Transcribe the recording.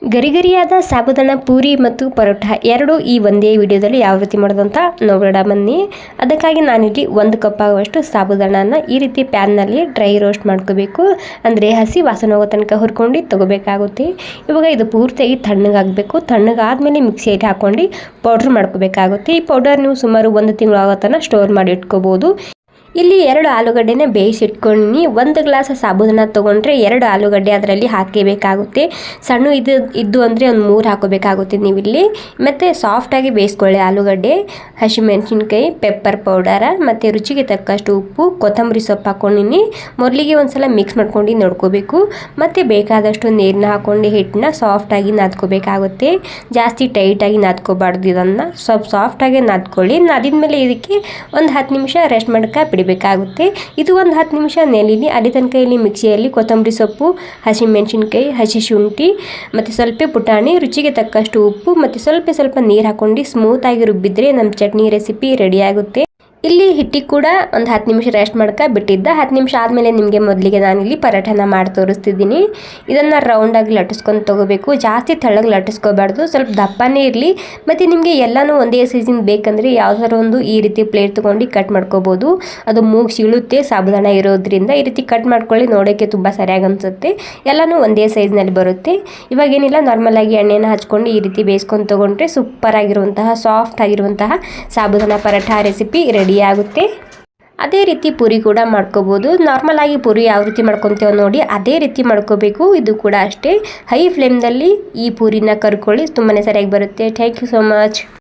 ಗರಿಗರಿಯಾದ ಸಾಬುದಾನ ಪೂರಿ ಮತ್ತು ಪರೋಟ ಎರಡು ಈ ಒಂದೇ ವಿಡಿಯೋದಲ್ಲಿ ಯಾವ ರೀತಿ ಮಾಡೋದು ಅಂತ ನೋಡೋಣ ಬನ್ನಿ. ಅದಕ್ಕಾಗಿ ನಾನಿಲ್ಲಿ 1 ಕಪ್ ಆಗುವಷ್ಟು ಸಾಬುದಾನನ ಈ ರೀತಿ ಪ್ಯಾನ್ನಲ್ಲಿ ಡ್ರೈ ರೋಸ್ಟ್ ಮಾಡ್ಕೋಬೇಕು. ಅಂದರೆ ಹಸಿ ವಾಸನೆ ಹೋಗೋ ತನಕ ಹುರ್ಕೊಂಡು ತಗೋಬೇಕಾಗುತ್ತೆ. ಇವಾಗ ಇದು ಪೂರ್ತಿಯಾಗಿ ತಣ್ಣಗಾಗಬೇಕು. ತಣ್ಣಗಾದ್ಮೇಲೆ ಮಿಕ್ಸಿಯಲ್ಲಿ ಹಾಕೊಂಡು ಪೌಡ್ರ್ ಮಾಡ್ಕೋಬೇಕಾಗುತ್ತೆ. ಈ ಪೌಡರ್ ನೀವು ಸುಮಾರು 1 ತಿಂಗಳು ಆಗೋ ತನಕ ಸ್ಟೋರ್ ಮಾಡಿ ಇಟ್ಕೋಬೋದು. ಇಲ್ಲಿ 2 ಆಲೂಗಡ್ಡೆನ ಬೇಯಿಸಿಟ್ಕೊಂಡು 1 ಗ್ಲಾಸ್ ಸಾಬುದಾನ ತೊಗೊಂಡ್ರೆ 2 ಆಲೂಗಡ್ಡೆ ಅದರಲ್ಲಿ ಹಾಕಬೇಕಾಗುತ್ತೆ. ಸಣ್ಣ ಇದ್ದು ಅಂದರೆ ಒಂದು 3 ಹಾಕೋಬೇಕಾಗುತ್ತೆ ನೀವಿಲ್ಲಿ. ಮತ್ತು ಸಾಫ್ಟಾಗಿ ಬೇಯಿಸ್ಕೊಳ್ಳಿ ಆಲೂಗಡ್ಡೆ. ಹಸಿಮೆಣಸಿನ್ಕಾಯಿ, ಪೆಪ್ಪರ್ ಪೌಡರ ಮತ್ತು ರುಚಿಗೆ ತಕ್ಕಷ್ಟು ಉಪ್ಪು, ಕೊತ್ತಂಬರಿ ಸೊಪ್ಪು ಹಾಕ್ಕೊಂಡಿನಿ. ಮೊದಲಿಗೆ ಒಂದ್ಸಲ ಮಿಕ್ಸ್ ಮಾಡ್ಕೊಂಡು ನೋಡ್ಕೋಬೇಕು. ಮತ್ತು ಬೇಕಾದಷ್ಟು ನೀರನ್ನ ಹಾಕ್ಕೊಂಡು ಹಿಟ್ಟನ್ನ ಸಾಫ್ಟಾಗಿ ನಾದ್ಕೋಬೇಕಾಗುತ್ತೆ. ಜಾಸ್ತಿ ಟೈಟಾಗಿ ನಾದ್ಕೋಬಾರ್ದು. ಇದನ್ನು ಸ್ವಲ್ಪ ಸಾಫ್ಟಾಗಿ ನಾದ್ಕೊಳ್ಳಿ. ನಾದಿದ್ಮೇಲೆ ಇದಕ್ಕೆ ಒಂದು 10 ನಿಮಿಷ ರೆಸ್ಟ್ ಮಾಡ್ಕ ಬಿಡಬೇಕಾಗುತ್ತೆ. ಇದು ಒಂದು 10 ನಿಮಿಷ ನೆಲಿಲಿ. ಅಲ್ಲಿ ತನಕ ಇಲ್ಲಿ ಮಿಕ್ಸಿಯಲ್ಲಿ ಕೊತ್ತಂಬರಿ ಸೊಪ್ಪು, ಹಸಿಮೆಣಸಿನ್ಕಾಯಿ, ಹಸಿ ಶುಂಠಿ ಮತ್ತು ಸ್ವಲ್ಪ ಪುಟಾಣಿ, ರುಚಿಗೆ ತಕ್ಕಷ್ಟು ಉಪ್ಪು ಮತ್ತು ಸ್ವಲ್ಪ ನೀರು ಹಾಕೊಂಡು ಸ್ಮೂತಾಗಿ ರುಬ್ಬಿದ್ರೆ ನಮ್ಮ ಚಟ್ನಿ ರೆಸಿಪಿ ರೆಡಿ ಆಗುತ್ತೆ. ಇಲ್ಲಿ ಹಿಟ್ಟಿಗೆ ಕೂಡ ಒಂದು 10 ನಿಮಿಷ ರೆಸ್ಟ್ ಮಾಡ್ಕ ಬಿಟ್ಟಿದ್ದ. 10 ನಿಮಿಷ ಆದಮೇಲೆ ನಿಮಗೆ ಮೊದಲಿಗೆ ನಾನಿಲ್ಲಿ ಪರೋಟನ ಮಾಡಿ ತೋರಿಸ್ತಿದ್ದೀನಿ. ಇದನ್ನು ರೌಂಡಾಗಿ ಲಟ್ಟಿಸ್ಕೊಂಡು ತೊಗೋಬೇಕು. ಜಾಸ್ತಿ ತೆಳ್ಳಗೆ ಲಟ್ಟಿಸ್ಕೋಬಾರ್ದು, ಸ್ವಲ್ಪ ದಪ್ಪನೇ ಇರಲಿ. ಮತ್ತು ನಿಮಗೆ ಎಲ್ಲನೂ ಒಂದೇ ಸೈಜಿನ ಬೇಕಂದರೆ ಯಾವ್ದಾರ ಒಂದು ಈ ರೀತಿ ಪ್ಲೇಟ್ ತೊಗೊಂಡು ಕಟ್ ಮಾಡ್ಕೋಬೋದು. ಅದು ಮೂಗು ಸೀಳುತ್ತೆ ಸಾಬುದಾನ ಇರೋದ್ರಿಂದ. ಈ ರೀತಿ ಕಟ್ ಮಾಡ್ಕೊಳ್ಳಿ, ನೋಡೋಕ್ಕೆ ತುಂಬ ಸರಿಯಾಗಿ ಅನಿಸುತ್ತೆ. ಎಲ್ಲನೂ ಒಂದೇ ಸೈಜ್ನಲ್ಲಿ ಬರುತ್ತೆ. ಇವಾಗೇನಿಲ್ಲ, ನಾರ್ಮಲಾಗಿ ಎಣ್ಣೆನ ಹಚ್ಕೊಂಡು ಈ ರೀತಿ ಬೇಯಿಸ್ಕೊಂಡು ತೊಗೊಂಡ್ರೆ ಸೂಪರ್ ಆಗಿರುವಂತಹ ಸಾಫ್ಟ್ ಆಗಿರುವಂತಹ ಸಾಬುದಾನ ಪರೋಟ ರೆಸಿಪಿ ರೆಡಿ ಆಗುತ್ತೆ. ಅದೇ ರೀತಿ ಪೂರಿ ಕೂಡ ಮಾಡ್ಕೋಬೋದು. ನಾರ್ಮಲ್ ಆಗಿ ಪೂರಿ ಯಾವ ರೀತಿ ಮಾಡ್ಕೊತೀವೋ ನೋಡಿ ಅದೇ ರೀತಿ ಮಾಡ್ಕೋಬೇಕು. ಇದು ಕೂಡ ಅಷ್ಟೇ, ಹೈ ಫ್ಲೇಮ್ನಲ್ಲಿ ಈ ಪೂರಿನ ಕರ್ಕೊಳ್ಳಿ, ತುಂಬಾ ಸರಿಯಾಗಿ ಬರುತ್ತೆ. Thank you so much.